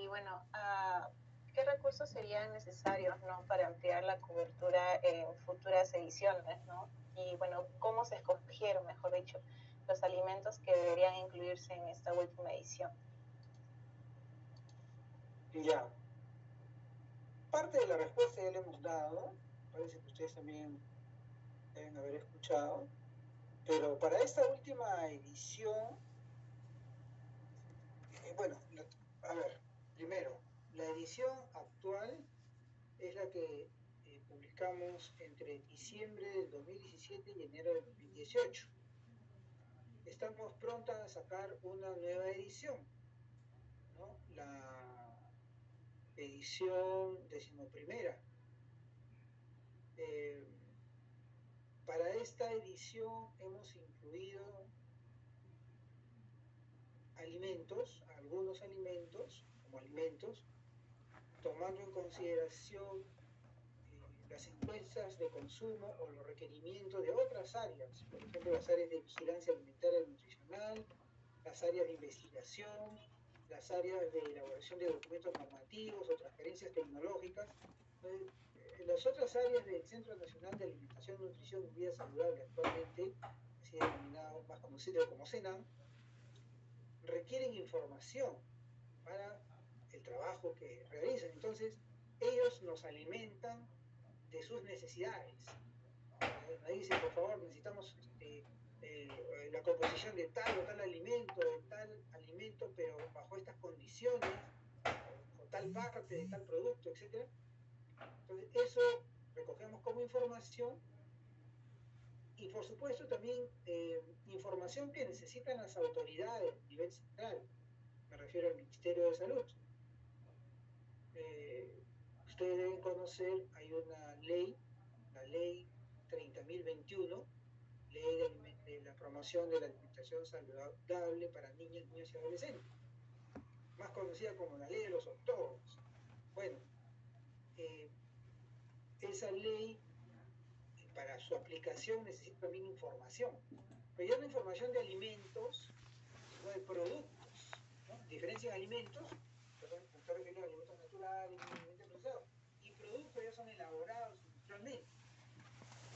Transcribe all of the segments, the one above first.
y bueno, ¿qué recursos serían necesarios, ¿no?, para ampliar la cobertura en futuras ediciones, ¿no? Y bueno, ¿cómo se escogieron, mejor dicho, los alimentos que deberían incluirse en esta última edición? Ya. Parte de la respuesta ya le hemos dado, parece que ustedes también deben haber escuchado, pero para esta última edición, bueno, a ver, primero, la edición actual es la que publicamos entre diciembre del 2017 y enero del 2018. Estamos prontas a sacar una nueva edición, ¿no? La edición 11ª. Para esta edición hemos incluido alimentos, algunos alimentos, como alimentos, tomando en consideración las encuestas de consumo o los requerimientos de otras áreas, por ejemplo, las áreas de vigilancia alimentaria y nutricional, las áreas de investigación, las áreas de elaboración de documentos normativos o transferencias tecnológicas. Las otras áreas del Centro Nacional de Alimentación, Nutrición y Vida Saludable, actualmente así denominado, más conocido como CENAM, requieren información para el trabajo que realizan. Entonces, ellos nos alimentan de sus necesidades. Ahí dice, por favor, necesitamos la composición de tal o tal alimento, pero bajo estas condiciones, o tal parte de tal producto, etc. Entonces, eso recogemos como información y, por supuesto, también información que necesitan las autoridades a nivel central. Me refiero al Ministerio de Salud. Ustedes deben conocer, hay una ley, la ley 30.021, ley de la promoción de la alimentación saludable para niñas, niños y adolescentes, más conocida como la ley de los octógonos. Bueno, esa ley, para su aplicación, necesita también información, pero ya no información de alimentos, sino de productos, ¿no? Diferencia de alimentos, perdón, me estoy refiriendo a alimentos naturales, alimentos procesados, y productos ya son elaborados industrialmente.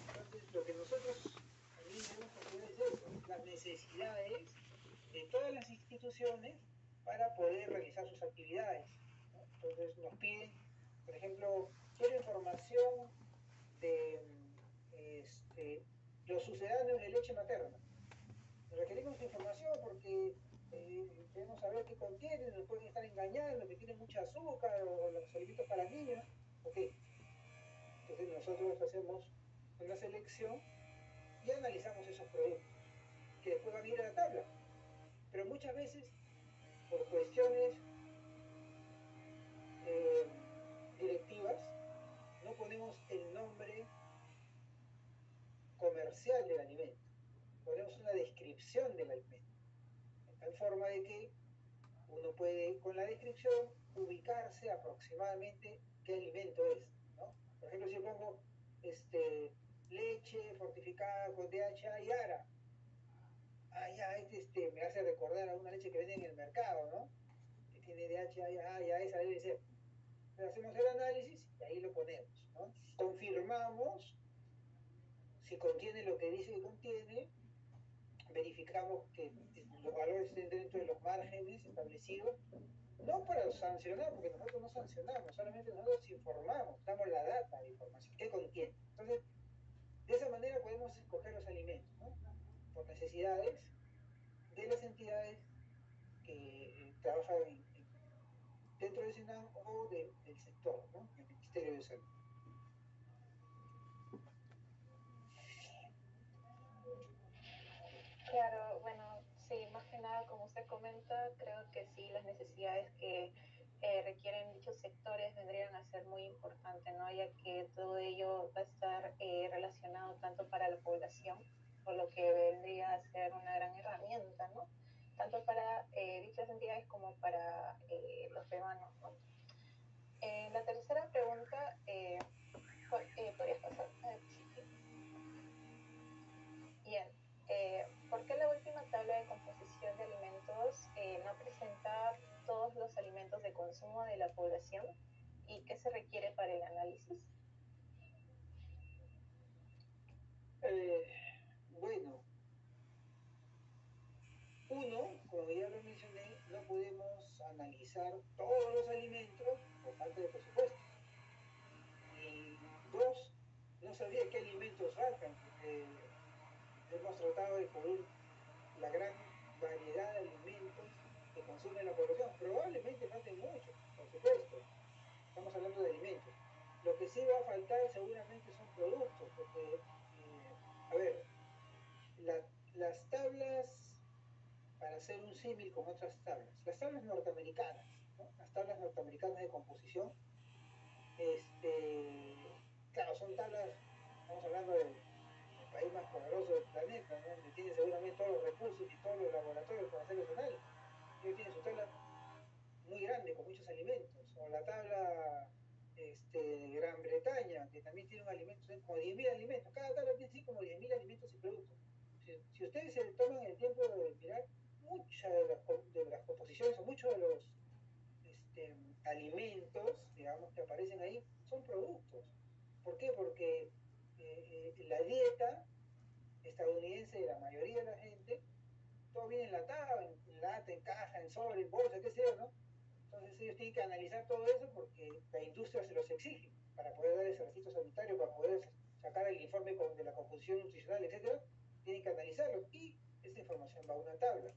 Entonces, lo que nosotros también debemos considerar es eso, las necesidades de todas las instituciones para poder realizar sus actividades, ¿no? Entonces, nos piden, por ejemplo, quiero información de los sucedáneos de leche materna. Requerimos información porque queremos saber qué contienen, nos pueden estar engañando, que tienen mucha azúcar o los alimentos para niños. Ok. Entonces nosotros hacemos una selección y analizamos esos productos, que después van a ir a la tabla. Pero muchas veces, por cuestiones directivas, no ponemos el nombre comercial del alimento, ponemos una descripción del alimento, de tal forma de que uno puede, con la descripción, ubicarse aproximadamente qué alimento es, ¿no? Por ejemplo, si yo pongo leche fortificada con DHA y ARA, ya, me hace recordar a una leche que venden en el mercado, ¿no? Que tiene DHA, ya esa debe ser. Pero hacemos el análisis y ahí lo ponemos, ¿no? Confirmamos si contiene lo que dice que contiene, verificamos que los valores estén dentro de los márgenes establecidos, no para sancionar, porque nosotros no sancionamos, solamente nosotros informamos, damos la data de información, qué contiene. Entonces, de esa manera podemos escoger los alimentos, ¿no? Por necesidades de las entidades que trabajan dentro del SENAM o del sector, ¿no? El Ministerio de Salud. Claro, bueno, sí, más que nada, como usted comenta, creo que sí, las necesidades que requieren dichos sectores vendrían a ser muy importantes, ¿no? Ya que todo ello va a estar relacionado tanto para la población, por lo que vendría a ser una gran herramienta, ¿no? Tanto para dichas entidades como para los peruanos, ¿no? La tercera pregunta, ¿podrías pasar a la diapositiva? Bien. ¿Por qué la última tabla de composición de alimentos no presenta todos los alimentos de consumo el análisis? Bueno, uno, como ya lo mencioné, no podemos analizar todos los alimentos por falta de presupuesto. Y dos, no sabría qué alimentos faltan, porque hemos tratado de cubrir la gran variedad de alimentos que consume la población. Probablemente falten muchos, por supuesto. Estamos hablando de alimentos. Lo que sí va a faltar seguramente son productos, porque, a ver, las tablas, para hacer un símil con otras tablas, las tablas norteamericanas, ¿no? Las tablas norteamericanas de composición, claro, son tablas, estamos hablando del país más poderoso del planeta, ¿no? Donde tiene seguramente todos los recursos y todos los laboratorios para hacer los análisis. Ellos tienen su tabla muy grande con muchos alimentos, o la tabla Gran Bretaña, que también tiene un alimento, son como 10.000 alimentos, cada tabla tiene así como 10.000 alimentos y productos. Si ustedes se toman el tiempo de mirar, muchas de las composiciones o muchos de los alimentos, digamos, que aparecen ahí, son productos. ¿Por qué? Porque la dieta estadounidense de la mayoría de la gente, todo viene enlatado, en lata, en caja, en sobre, en bolsa, qué sé yo, ¿no? Entonces ellos tienen que analizar todo eso porque la industria se los exige para poder dar ese registro sanitario, para poder sacar el informe de la composición nutricional, etcétera, tienen que analizarlo y esa información va a una tabla.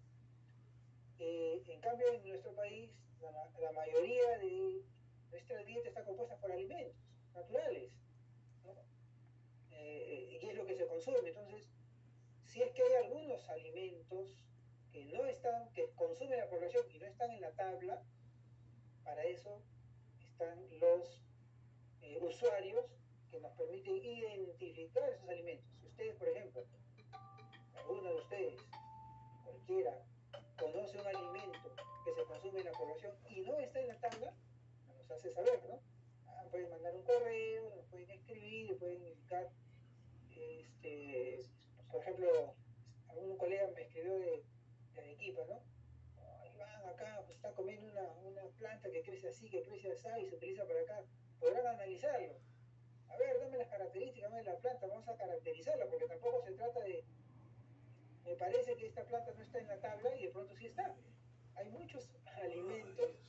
En cambio, en nuestro país, la mayoría de nuestra dieta está compuesta por alimentos naturales, ¿no? Y es lo que se consume. Entonces, si es que hay algunos alimentos que no están, que consume la población y no están en la tabla, para eso están los usuarios que nos permiten identificar esos alimentos. Si ustedes, por ejemplo, alguno de ustedes, cualquiera, conoce un alimento que se consume en la población y no está en la tabla, nos hace saber, ¿no? Pueden mandar un correo, nos pueden escribir, pueden indicar, por ejemplo, algún colega me escribió de Arequipa, ¿no? Iván, acá pues, está comiendo una planta que crece así, que crece así y se utiliza para acá. Podrán analizarlo. A ver, dame las características de la planta, vamos a caracterizarla, porque tampoco se trata de, me parece que esta planta no está en la tabla y de pronto sí está. Hay muchos alimentos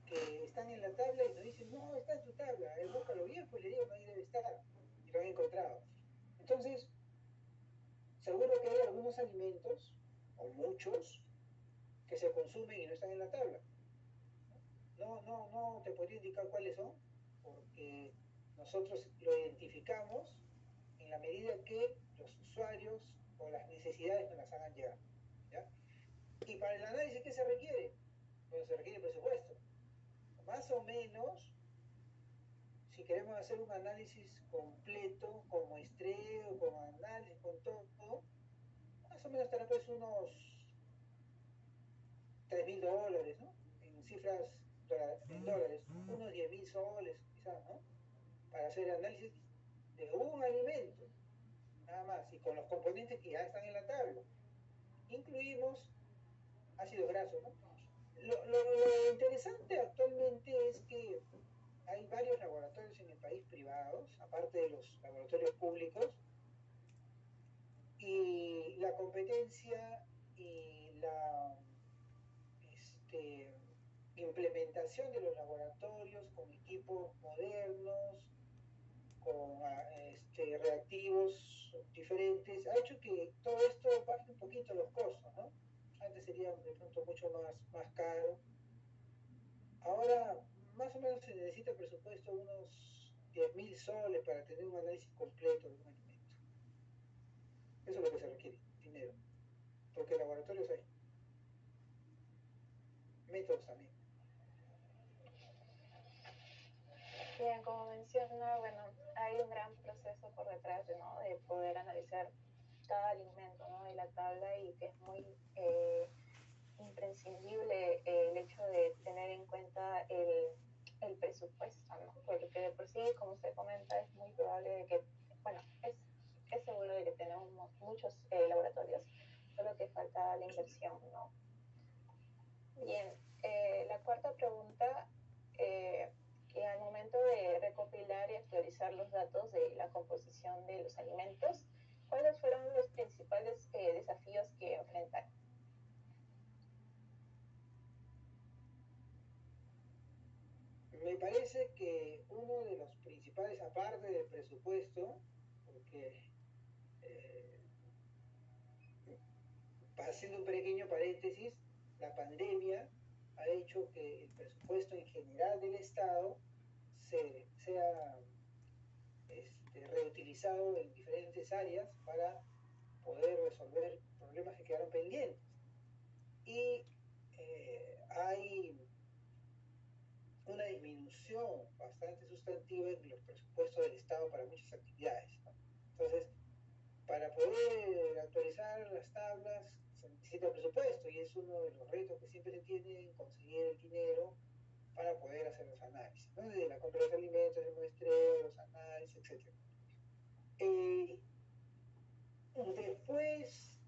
que están en la tabla y nos dicen, no, está en tu tabla, búscalo bien, pues le digo, no, ahí debe estar, y lo han encontrado. Entonces, seguro que hay algunos alimentos, o muchos, que se consumen y no están en la tabla. No te podría indicar cuáles son, porque nosotros lo identificamos en la medida que los usuarios o las necesidades nos las hagan llegar, ¿ya? Y para el análisis, ¿qué se requiere? Bueno, se requiere presupuesto. Más o menos, si queremos hacer un análisis completo, con muestreo, con análisis, con todo, más o menos estará pues unos $3.000, ¿no? En cifras, en dólares, unos 10.000 soles, quizás, ¿no? Para hacer el análisis de un alimento, nada más, y con los componentes que ya están en la tabla. Incluimos ácidos grasos, ¿no? Lo interesante actualmente es que hay varios laboratorios en el país privados, aparte de los laboratorios públicos, y la competencia y la implementación de los laboratorios con equipos modernos, con reactivos diferentes, ha hecho que todo esto baje un poquito los costos, ¿no? Antes sería de pronto mucho más caro. Ahora, más o menos se necesita presupuesto unos 10.000 soles para tener un análisis completo de un alimento. Eso es lo que se requiere, dinero. Porque laboratorios hay. Métodos también. Bien, como menciona, bueno, hay un gran proceso por detrás, ¿no? De poder analizar cada alimento, ¿no? De la tabla y que es muy imprescindible el hecho de tener en cuenta el presupuesto, ¿no? Porque de por sí, como usted comenta, es muy probable de que, bueno, es seguro de que tenemos muchos laboratorios, solo que falta la inversión, ¿no? Bien, la cuarta pregunta, que al momento de recopilar actualizar los datos de la composición de los alimentos, ¿cuáles fueron los principales desafíos que enfrentaron? Me parece que uno de los principales, aparte del presupuesto, porque haciendo un pequeño paréntesis, la pandemia ha hecho que el presupuesto en general del Estado sea reutilizado en diferentes áreas para poder resolver problemas que quedaron pendientes. Y hay una disminución bastante sustantiva en los presupuestos del Estado para muchas actividades, ¿no? Entonces, para poder actualizar las tablas se necesita presupuesto y es uno de los retos que siempre se tiene en conseguir el dinero para poder hacer los análisis, ¿no? Desde la compra de los alimentos, el muestreo, los análisis, etc. Después,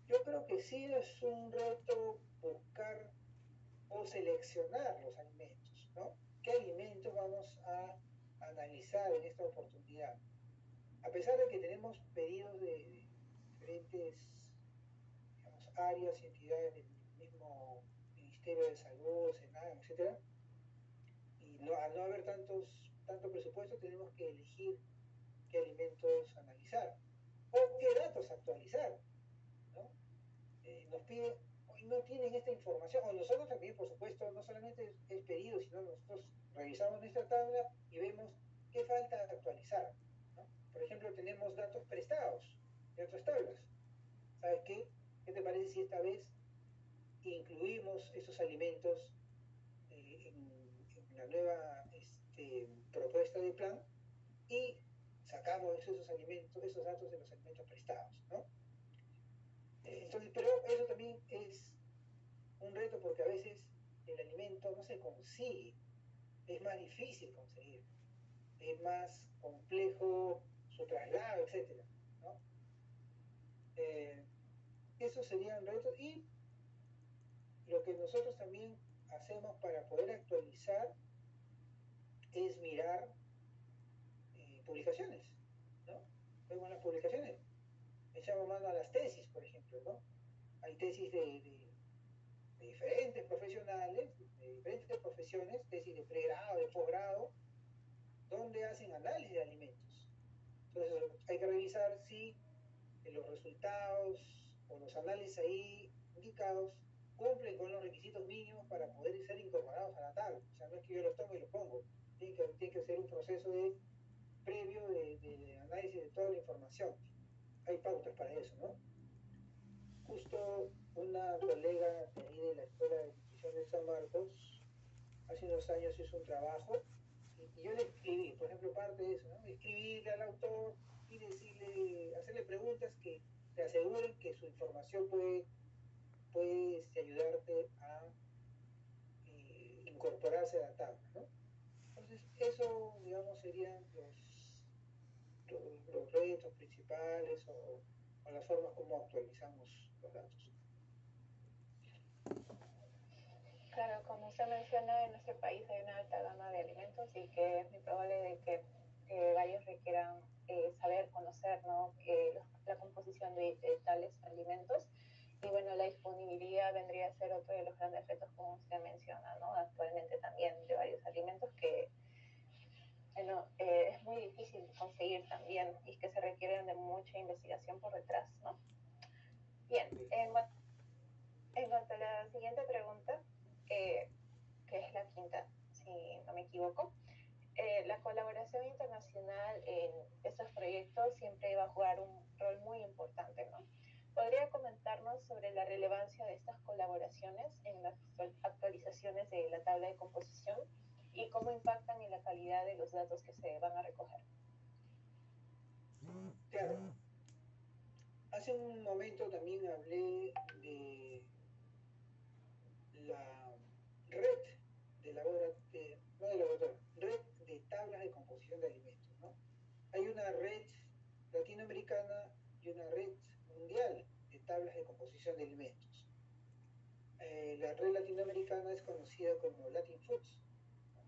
yo creo que sí es un reto buscar o seleccionar los alimentos, ¿no? ¿Qué alimentos vamos a analizar en esta oportunidad? A pesar de que tenemos pedidos de diferentes, digamos, áreas y entidades del mismo Ministerio de Salud, Senado, etcétera, y al no haber tanto presupuesto, tenemos que elegir qué alimentos analizar o qué datos actualizar, ¿no? Nos piden, hoy no tienen esta información, o nosotros también, por supuesto, no solamente es pedido, sino nosotros revisamos nuestra tabla y vemos qué falta actualizar, ¿no? Por ejemplo, tenemos datos prestados de otras tablas. ¿Sabes qué? ¿Qué te parece si esta vez incluimos esos alimentos en la nueva propuesta de plan y sacamos esos alimentos, esos datos de los alimentos prestados, ¿no? Entonces, pero eso también es un reto porque a veces el alimento no se consigue, es más difícil conseguir, es más complejo su traslado, etcétera, ¿no? Esos serían retos y lo que nosotros también hacemos para poder actualizar es mirar publicaciones, ¿no? Vemos las publicaciones, echamos mano a las tesis, por ejemplo, ¿no? Hay tesis de diferentes profesionales, de diferentes profesiones, tesis de pregrado, de posgrado, donde hacen análisis de alimentos. Entonces hay que revisar si los resultados o los análisis ahí indicados cumplen con los requisitos mínimos para poder ser incorporados a la tabla. O sea, no es que yo los tomo y los pongo, tiene que ser un proceso previo de análisis de toda la información. Hay pautas para eso, ¿no? Justo una colega de ahí de la Escuela de Nutrición de San Marcos, hace unos años hizo un trabajo y yo le escribí, por ejemplo, parte de eso, ¿no? Escribirle al autor y decirle, hacerle preguntas que te aseguren que su información puede ayudarte a incorporarse a la tabla, ¿no? Entonces, eso, digamos, serían los retos principales o las formas como actualizamos los datos. Claro, como usted menciona, en nuestro país hay una alta gama de alimentos y que es muy probable de que varios requieran saber, conocer, ¿no? La composición de tales alimentos. Y bueno, la disponibilidad vendría a ser otro de los grandes retos, como usted menciona, ¿no? Actualmente también de varios alimentos que bueno, es muy difícil conseguir también y que se requieren de mucha investigación por detrás, ¿no? Bien, en cuanto a la siguiente pregunta, que es la quinta, si no me equivoco, la colaboración internacional en estos proyectos siempre va a jugar un rol muy importante, ¿no? ¿Podría comentarnos sobre la relevancia de estas colaboraciones en las actualizaciones de la tabla de composición y cómo impactan en la calidad de los datos que se van a recoger? Claro. Hace un momento también hablé de la red de laboratorio, no de laboratorio, red de tablas de composición de alimentos, ¿no? Hay una red latinoamericana y una red mundial de tablas de composición de alimentos. La red latinoamericana es conocida como Latin Foods, ¿no?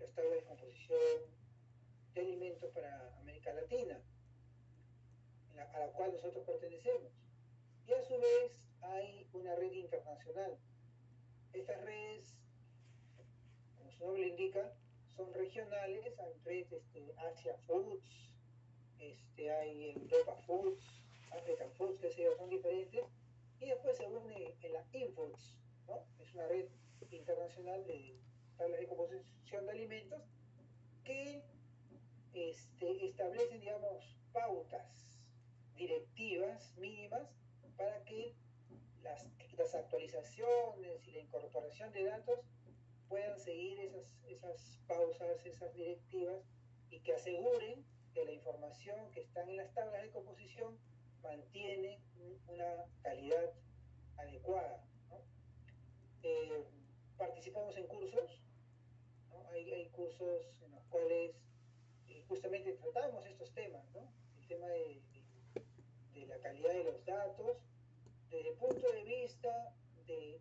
las tablas de composición de alimentos para América Latina, a la cual nosotros pertenecemos. Y a su vez hay una red internacional. Estas redes, como su nombre indica, son regionales. Hay red Asia Foods, hay Europa Foods, African Foods, que son diferentes. Y después se une en la Infoods, ¿no? Es una red internacional de tablas de composición de alimentos que establecen, digamos, pautas directivas mínimas para que las actualizaciones y la incorporación de datos puedan seguir esas pausas, esas directivas, y que aseguren que la información que está en las tablas de composición mantiene una calidad adecuada, ¿no? Participamos en cursos, ¿no? Hay cursos en los cuales justamente tratamos estos temas, ¿no? El tema de la calidad de los datos, desde el punto de vista de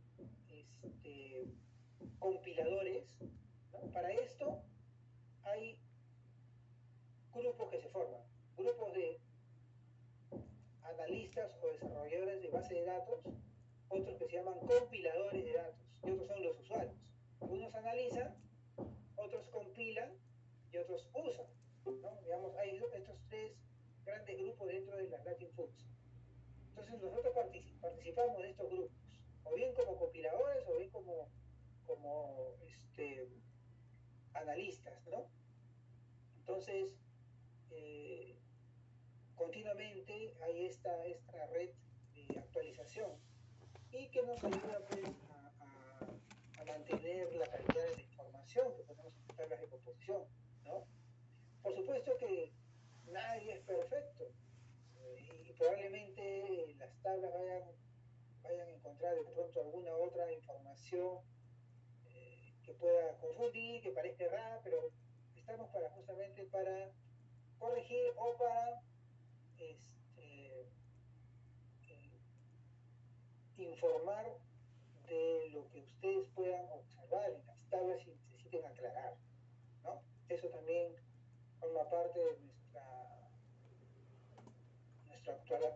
compiladores, ¿no? Para esto hay grupos que se forman, grupos de analistas o desarrolladores de base de datos, otros que se llaman compiladores de datos, y otros son los usuarios. Unos analizan, otros compilan y otros usan, ¿no? Digamos, hay estos tres grandes grupos dentro de las Latin Foods. Entonces nosotros participamos de estos grupos, o bien como compiladores, o bien como analistas, ¿no? Entonces, continuamente hay esta red de actualización y que nos ayuda, pues, a mantener la calidad de la información que ponemos en tablas de composición, ¿no? Por supuesto que nadie es perfecto, y probablemente las tablas vayan a encontrar de pronto alguna otra información que pueda confundir, que parezca errada, pero estamos justamente para corregir o para informar de lo que ustedes puedan observar en las tablas y necesiten aclarar, ¿no? Eso también forma parte de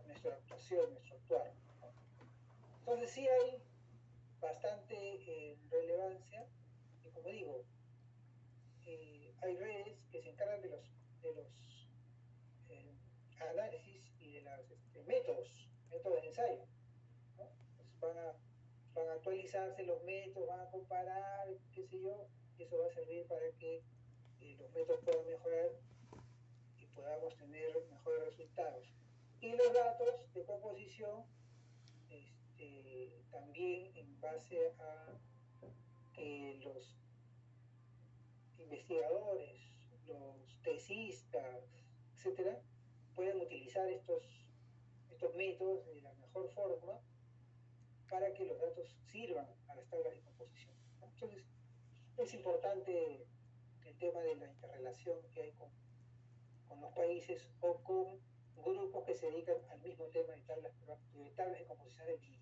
nuestra actuación, nuestro actuar, ¿no? Entonces sí hay bastante relevancia, y como digo, hay redes que se encargan de los análisis y de los métodos de ensayo, ¿no? Entonces van a actualizarse los métodos, van a comparar, qué sé yo, y eso va a servir para que los métodos puedan mejorar y podamos tener mejores resultados. Y los datos de composición, también en base a que los investigadores, los tesistas, etcétera, puedan utilizar estos métodos de la mejor forma para que los datos sirvan a las tablas de composición, ¿no? Entonces, es importante el tema de la interrelación que hay con los países o con grupos que se dedican al mismo tema de tablas de composición de alimentos.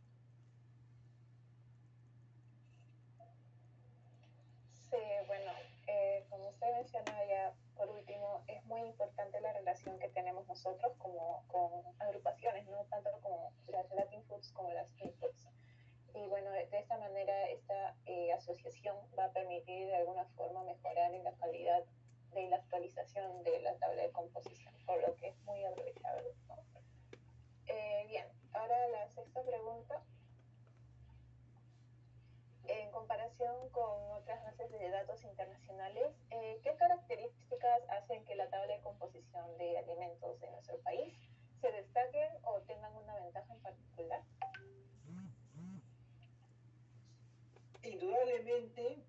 Sí, bueno, como usted mencionaba ya, por último, es muy importante la relación que tenemos nosotros como con agrupaciones, no tanto como las Latin Foods como las Infoods. Y bueno, de esta manera esta asociación va a permitir de alguna forma mejorar en la calidad de la actualización de la tabla de composición, por lo que es muy aprovechable, ¿no? Bien, ahora la sexta pregunta. En comparación con otras bases de datos internacionales, ¿qué características hacen que la tabla de composición de alimentos de nuestro país se destaquen o tengan una ventaja en particular? Indudablemente,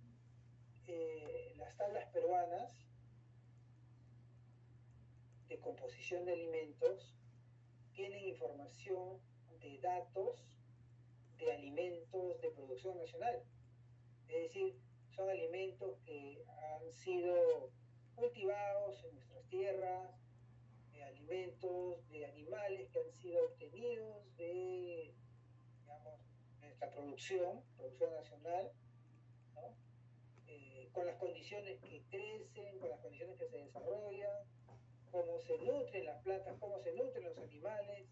las tablas peruanas de composición de alimentos tienen información de datos de alimentos de producción nacional. Es decir, son alimentos que han sido cultivados en nuestras tierras, alimentos de animales que han sido obtenidos de, digamos, nuestra producción nacional, ¿no? con las condiciones que crecen, con las condiciones que se desarrollan, cómo se nutren las plantas, cómo se nutren los animales.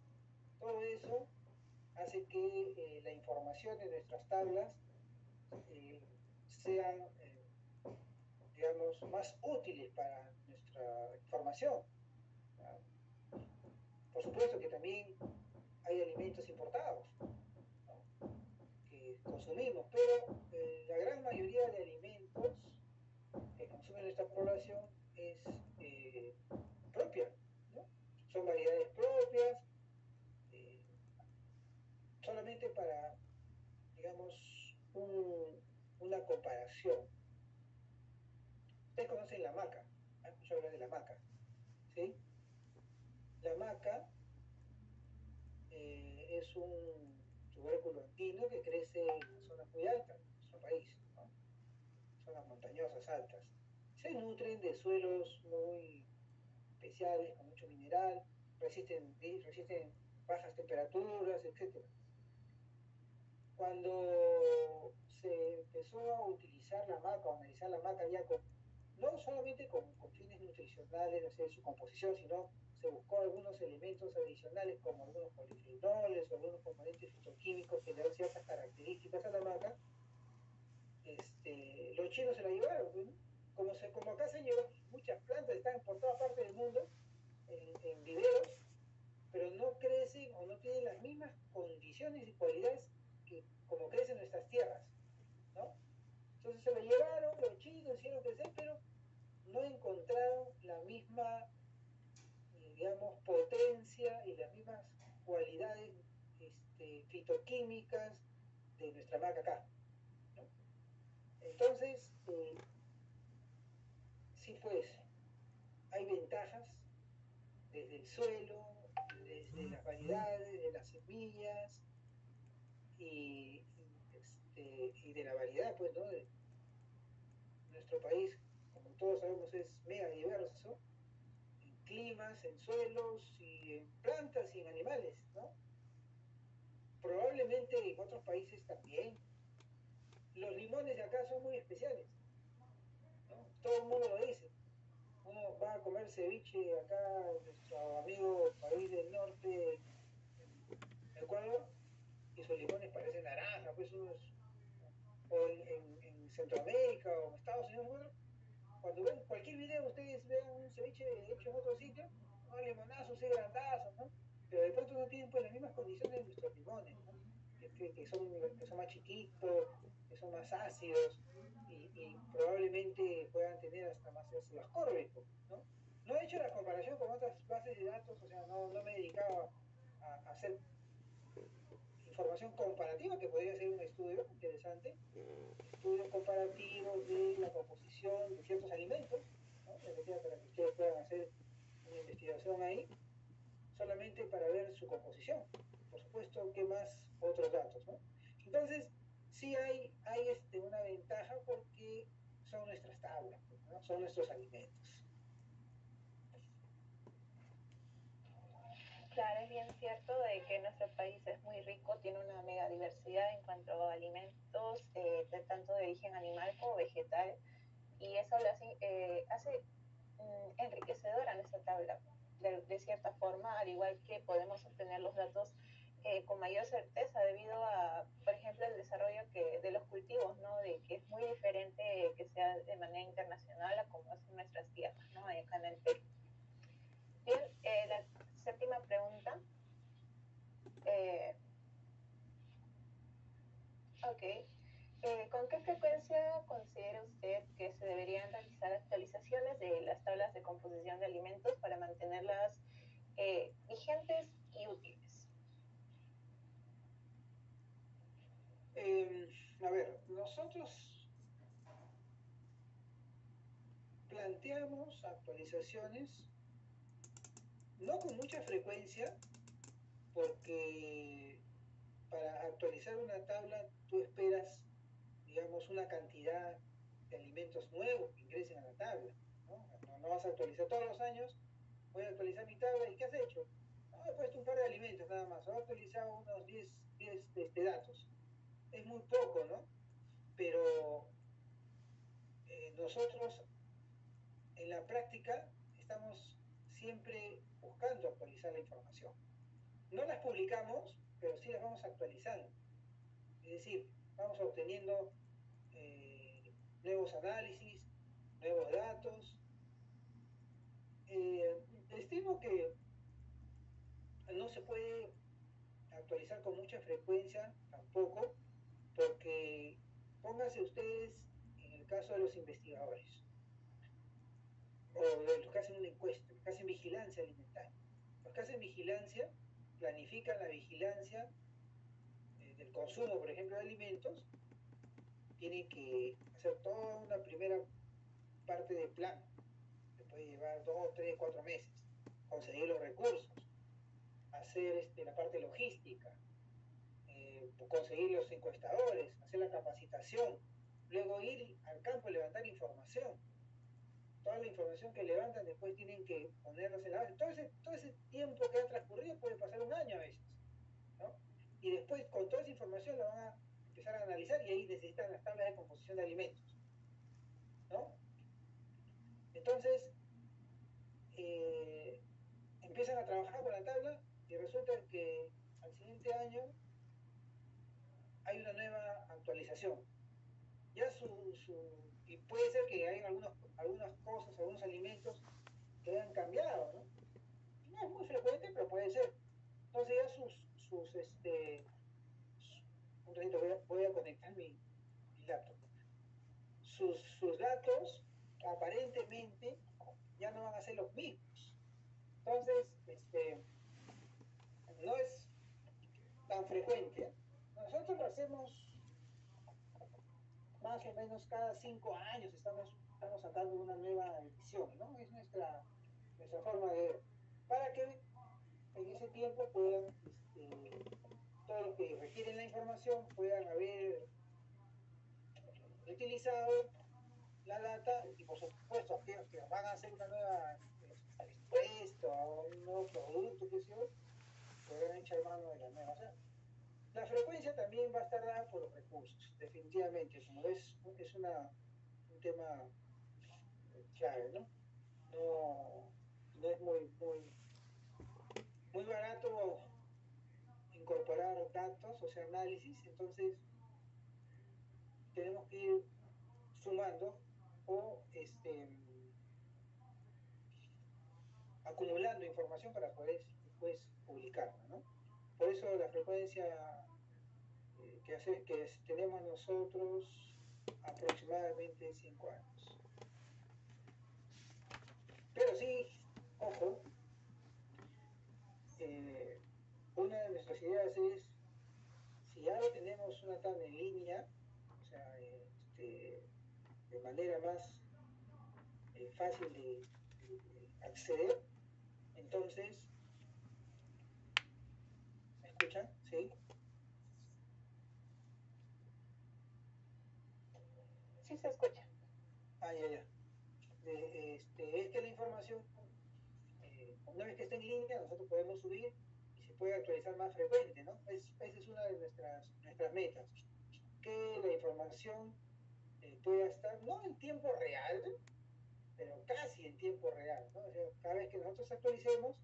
Todo eso hace que la información de nuestras tablas sean, digamos, más útiles para nuestra información. Por supuesto que también hay alimentos importados, ¿no?, que consumimos, pero la gran mayoría de alimentos que consume nuestra población es propia, ¿no? Son variedades propias, solamente para, digamos, una comparación. Ustedes conocen la maca, ¿han escuchado hablar de la maca? ¿Sí? La maca es un tubérculo andino que crece en zonas muy altas de nuestro país, ¿no?, zonas montañosas altas. Se nutren de suelos muy especiales, con mucho mineral, resisten bajas temperaturas, etc. Cuando se empezó a utilizar la maca, o a analizar la maca ya no solamente con fines nutricionales, no sé, su composición, sino se buscó algunos elementos adicionales como algunos polifenoles o algunos componentes fitoquímicos que le dan ciertas características a la maca, los chinos se la llevaron, ¿no? Como acá se llevan muchas plantas, están por toda parte del mundo, en viveros, pero no crecen o no tienen las mismas condiciones y cualidades que como crecen nuestras tierras, ¿no? Entonces se lo llevaron, los chinos hicieron crecer, pero no encontraron la misma, digamos, potencia y las mismas cualidades fitoquímicas de nuestra maca acá, ¿no? Entonces, sí, pues, hay ventajas desde el suelo, desde las variedades, de las semillas y de la variedad, pues, ¿no? De nuestro país, como todos sabemos, es mega diverso en climas, en suelos y en plantas y en animales, ¿no? Probablemente en otros países también. Los limones de acá son muy especiales, ¿no? Todo el mundo lo dice. Uno va a comer ceviche acá en nuestro amigo país del norte, en Ecuador, y sus limones parecen naranja, pues unos, o en Centroamérica o en Estados Unidos, cuando ven cualquier video, ustedes ven un ceviche hecho en otro sitio, unos limonazos y grandazos, ¿no? Pero de pronto no tienen pues las mismas condiciones de nuestros limones, ¿no? Que son más chiquitos, que son más ácidos y probablemente puedan tener hasta más ácido ascórbico, ¿no? No he hecho la comparación con otras bases de datos, o sea, no me he dedicado a hacer información comparativa, que podría ser un estudio interesante, estudios comparativos de la composición de ciertos alimentos, ¿no? Para que ustedes puedan hacer una investigación ahí, solamente para ver su composición. Por supuesto, ¿qué más? Otros datos, ¿no? Entonces, sí hay una ventaja porque son nuestras tablas, ¿no? Son nuestros alimentos. Claro, es bien cierto de que nuestro país es muy rico, tiene una mega diversidad en cuanto a alimentos, tanto de origen animal como vegetal, y eso lo hace enriquecedora nuestra tabla, de cierta forma, al igual que podemos obtener los datos con mayor certeza debido a, por ejemplo, el desarrollo de los cultivos, ¿no? De que es muy diferente que sea de manera internacional a como es en nuestras tierras, ¿no? Acá en el Perú. Bien, la séptima pregunta. Ok. ¿Con qué frecuencia considera usted que se deberían realizar actualizaciones de las tablas de composición de alimentos para mantenerlas vigentes y útiles? A ver, nosotros planteamos actualizaciones no con mucha frecuencia, porque para actualizar una tabla tú esperas, digamos, una cantidad de alimentos nuevos que ingresen a la tabla, ¿no? No vas a actualizar todos los años, voy a actualizar mi tabla, ¿y qué has hecho? No, he puesto un par de alimentos nada más, o he actualizado unos 10 datos. Es muy poco, ¿no? Pero nosotros en la práctica estamos siempre buscando actualizar la información. No las publicamos, pero sí las vamos actualizando. Es decir, vamos obteniendo nuevos análisis, nuevos datos. Estimo que no se puede actualizar con mucha frecuencia tampoco, porque pónganse ustedes en el caso de los investigadores, o de los que hacen una encuesta, los que hacen vigilancia alimentaria. Los que hacen vigilancia planifican la vigilancia del consumo, por ejemplo, de alimentos, tienen que hacer toda una primera parte de plan, que puede llevar 2, 3, 4 meses, conseguir los recursos, hacer la parte logística, conseguir los encuestadores, hacer la capacitación, luego ir al campo y levantar información. Toda la información que levantan después tienen que ponerlas en la base. Todo ese tiempo que ha transcurrido puede pasar un año a veces, ¿no? Y después con toda esa información la van a empezar a analizar y ahí necesitan las tablas de composición de alimentos, ¿no? Entonces, empiezan a trabajar con la tabla y resulta que al siguiente año hay una nueva actualización. Ya y puede ser que hay algunas cosas, algunos alimentos que han cambiado, ¿no? No es muy frecuente, pero puede ser. Entonces ya un ratito voy a conectar mi laptop. Sus datos aparentemente ya no van a ser los mismos. Entonces, no es tan frecuente. Nosotros lo hacemos más o menos cada 5 años, estamos sacando una nueva edición, ¿no? Es nuestra forma de ver. Para que en ese tiempo puedan, todos los que requieren la información puedan haber utilizado la data y por supuesto aquellos que van a hacer una nueva respuesta o un nuevo producto, qué sé yo, podrán echar mano de la nueva. O sea, la frecuencia también va a estar dada por los recursos, definitivamente. Como es un tema clave, ¿no? No es muy barato incorporar datos, o sea, análisis, entonces tenemos que ir sumando o acumulando información para poder después publicarla, ¿no? Por eso la frecuencia que tenemos nosotros aproximadamente 5 años. Pero sí, ojo, una de nuestras ideas es, si ya lo tenemos una tabla en línea, o sea, de manera más fácil de acceder, entonces, ¿me escuchan? ¿Sí? Sí se escucha. Ah, ya. Es que la información, una vez que está en línea, nosotros podemos subir y se puede actualizar más frecuente, ¿no? Esa es una de nuestras metas, que la información pueda estar, no en tiempo real, pero casi en tiempo real, ¿no? O sea, cada vez que nosotros actualicemos,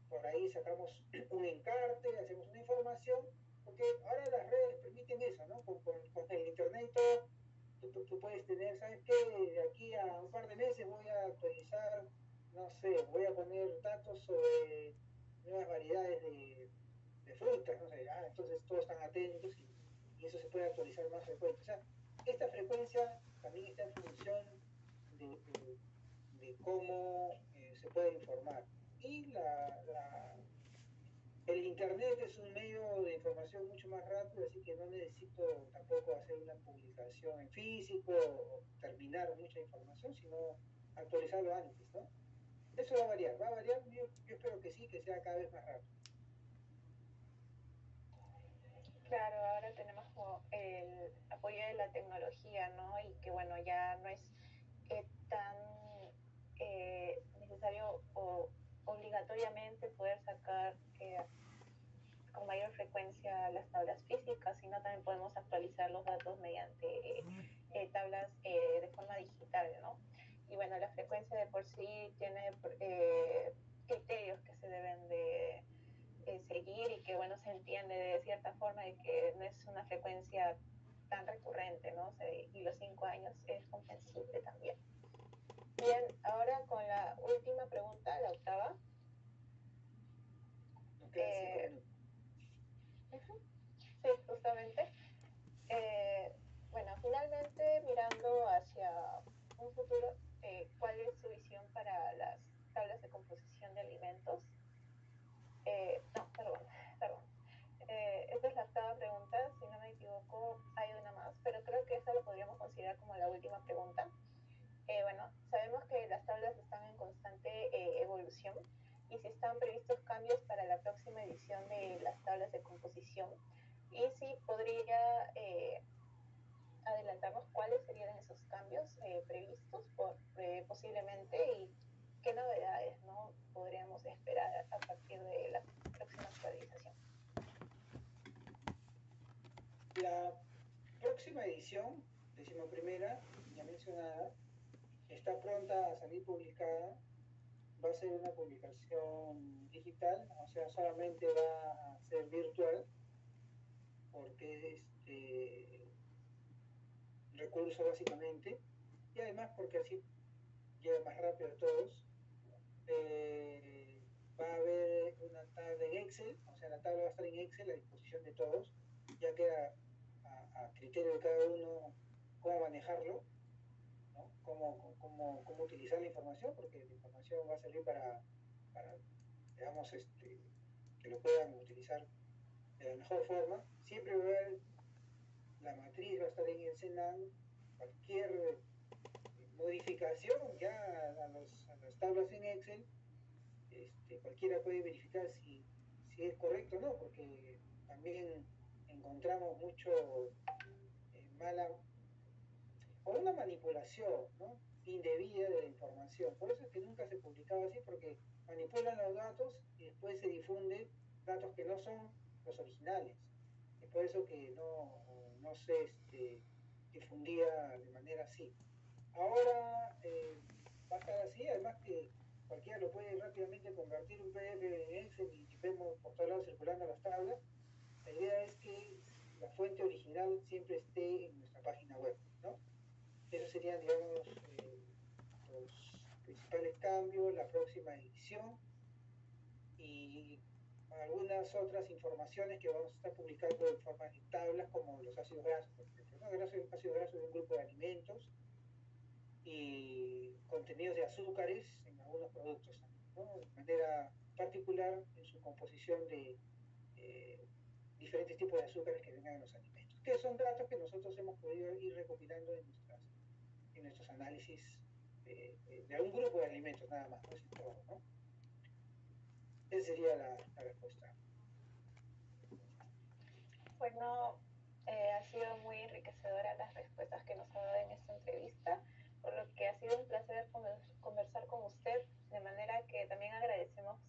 por ahí sacamos un encarte, hacemos una información, porque ahora las redes permiten eso, ¿no? Con el internet y todo, tú puedes tener, ¿sabes qué? De aquí a un par de meses voy a actualizar, no sé, voy a poner datos sobre nuevas variedades de frutas, no sé, entonces todos están atentos y eso se puede actualizar más frecuente. O sea, esta frecuencia también está en función de cómo se puede informar. Y el internet es un medio de información mucho más rápido, así que no necesito tampoco hacer una publicación en físico o terminar mucha información, sino actualizarlo antes, ¿no? Eso va a variar, yo espero que sí, que sea cada vez más rápido. Claro, ahora tenemos como el apoyo de la tecnología, ¿no? Y que bueno, ya no es tan necesario o obligatoriamente poder sacar con mayor frecuencia las tablas físicas, sino también podemos actualizar los datos mediante tablas de forma digital, ¿no? Y bueno, la frecuencia de por sí tiene criterios que se deben de seguir y que, bueno, se entiende de cierta forma de que no es una frecuencia tan recurrente, ¿no? O sea, y los 5 años es comprensible también. Bien, ahora con la última pregunta, la octava. Nos quedan 5 minutos. Sí, justamente. Bueno, finalmente, mirando hacia un futuro, ¿cuál es su visión para las tablas de composición de alimentos? No, perdón. Esta es la octava pregunta, si no me equivoco, hay una más, pero creo que esta la podríamos considerar como la última pregunta. Bueno, sabemos que las tablas están en constante evolución y si están previstos cambios para la próxima edición de las tablas de composición y si podría adelantarnos cuáles serían esos cambios previstos posiblemente y qué novedades, ¿no?, podríamos esperar a partir de la próxima actualización. La próxima edición, 11ª, ya mencionada, está pronta a salir publicada. Va a ser una publicación digital, o sea, solamente va a ser virtual, porque recurso básicamente, y además porque así llega más rápido a todos. Va a haber una tabla en Excel, o sea, la tabla va a estar en Excel a disposición de todos, ya queda a criterio de cada uno cómo manejarlo, ¿no? Cómo utilizar la información, porque la información va a servir para digamos, que lo puedan utilizar de la mejor forma. Siempre va a haber, la matriz va a estar en el Cenan, cualquier modificación ya a las tablas en Excel, cualquiera puede verificar si es correcto o no, porque también encontramos mucho mala o una manipulación, ¿no?, indebida de la información. Por eso es que nunca se publicaba así, porque manipulan los datos y después se difunden datos que no son los originales. Es por eso que no se difundía de manera así. Ahora va a estar así, además que cualquiera lo puede rápidamente convertir en un PDF en Excel y vemos por todos lados circulando las tablas. La idea es que la fuente original siempre esté en nuestra página web, ¿no? Esos serían, digamos, los principales cambios, la próxima edición y algunas otras informaciones que vamos a estar publicando en forma de tablas, como los ácidos grasos, por ejemplo, ¿no? Ácidos grasos de un grupo de alimentos y contenidos de azúcares en algunos productos, ¿no?, de manera particular en su composición de diferentes tipos de azúcares que vengan en los alimentos, que son datos que nosotros hemos podido ir recopilando en nuestros análisis de algún grupo de alimentos nada más, no es todo, ¿no? Esa sería la respuesta. Bueno, ha sido muy enriquecedora las respuestas que nos ha dado en esta entrevista, por lo que ha sido un placer conversar con usted, de manera que también agradecemos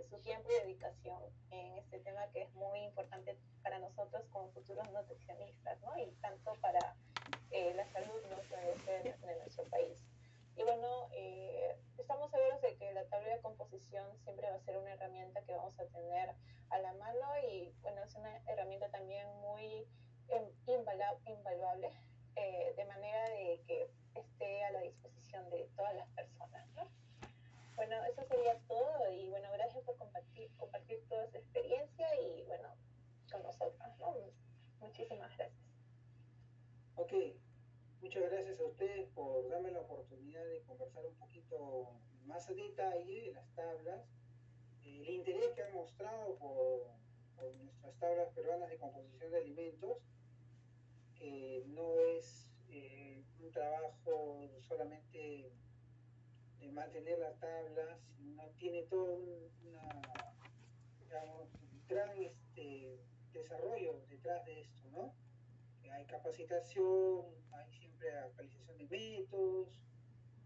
su tiempo y dedicación en este tema que es muy importante para nosotros como futuros nutricionistas, ¿no?, y tanto para la salud, ¿no?, de nuestro país. Y bueno, estamos seguros de que la tabla de composición siempre va a ser una herramienta que vamos a tener a la mano y bueno, es una herramienta también muy invaluable, de manera de que esté a la disposición de todas las personas, ¿no? Bueno, eso sería todo y bueno, gracias por compartir toda esa experiencia y bueno, con nosotros, ¿no? Muchísimas gracias. Ok, muchas gracias a ustedes por darme la oportunidad de conversar un poquito más a detalle de las tablas, el interés que han mostrado por nuestras tablas peruanas de composición de alimentos, que no es un trabajo solamente de mantener la tabla, sino tiene todo un gran desarrollo detrás de esto, ¿no? Hay capacitación, hay siempre actualización de métodos,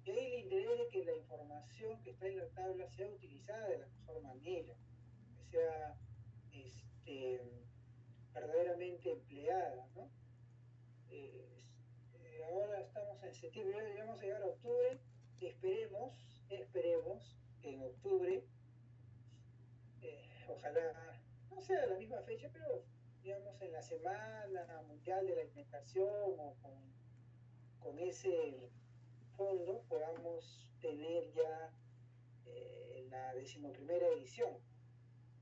y hay el interés de que la información que está en la tabla sea utilizada de la mejor manera, que sea verdaderamente empleada, ¿no? ahora estamos en septiembre, ya vamos a llegar a octubre, esperemos que en octubre, ojalá no sea la misma fecha, pero digamos en la Semana Mundial de la Alimentación o con ese fondo podamos tener ya la 11ª edición,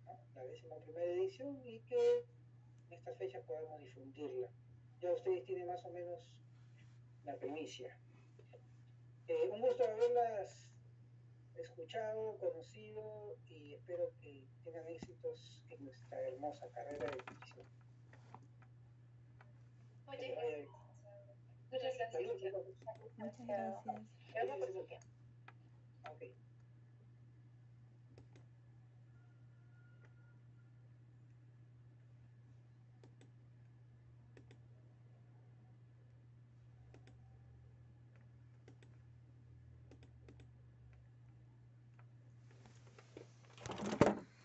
¿no? La 11ª edición y que en estas fechas podamos difundirla. Ya ustedes tienen más o menos la primicia. Un gusto haberlas escuchado, conocido y espero que tengan éxitos en nuestra hermosa carrera de nutrición. Muchas gracias. Salud, chicos. Muchas gracias. Gracias por su tiempo.